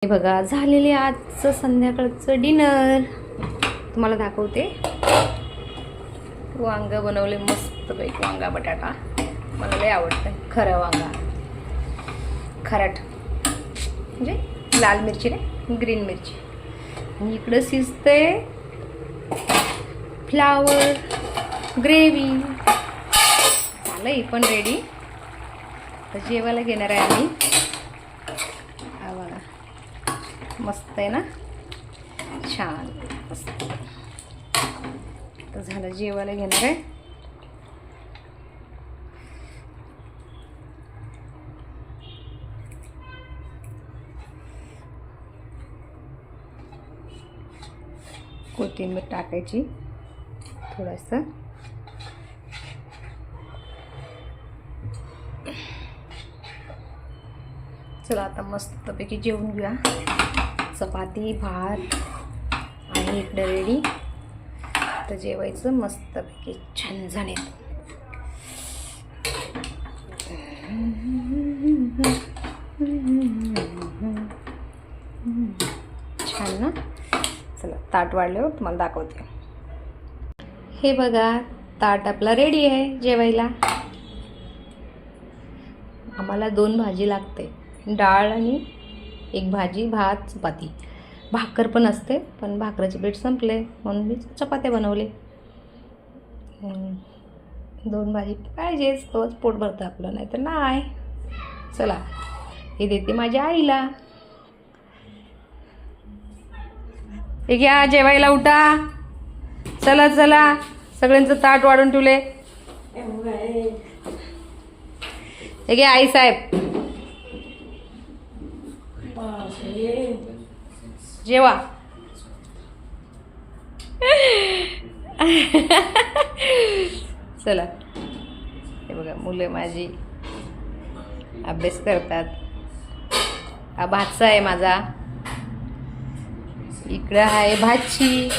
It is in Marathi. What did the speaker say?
हे बघा झालेले आजचं संध्याकाळचं डिनर तुम्हाला दाखवते. वांग बनवले मस्तपैकी, वांगा बटाटा मला लय आवडतं. खरं वांगा, खराट म्हणजे लाल मिरची नाही, ग्रीन मिरची. आणि इकडं शिजते फ्लावर ग्रेव्ही. झालं ही पण रेडी. तर जेवायला घेणार आहे आम्ही. मस्त आहे ना, छान मस्त. तर झालं, जेवायला घेणार आहे. कोथिंबीर टाकायची थोडंसं. चला आता मस्तपैकी जेवून घेऊया. चपाती भात आणि इकडे रेडी. तर जेवायचं मस्तपैकी झणझणीत. छान ना. चला ताट वाढल्यावर तुम्हाला दाखवते. हे बघा, ताट आपला रेडी आहे जेवायला. आम्हाला 2 भाजी लागते, डाळ आणि एक भाजी, भात, चपाती. भाकर पण असते, पण भाकरीचे पीठ संपले म्हणून मी चपात्या बनवले. 2 भाजी पाहिजेच, तोच पोट भरतं आपलं, नाही तर नाही. चला हे देते माझ्या आईला. हे घ्या, जेवायला उठा. चला चला, सगळ्यांचं ताट वाढून ठेवले. हे घ्या आई साहेब, जेवा. चला, हे बघा मुलं माझी अभ्यास करतात. हा भाचा आहे माझा, इकडं आहे भाची.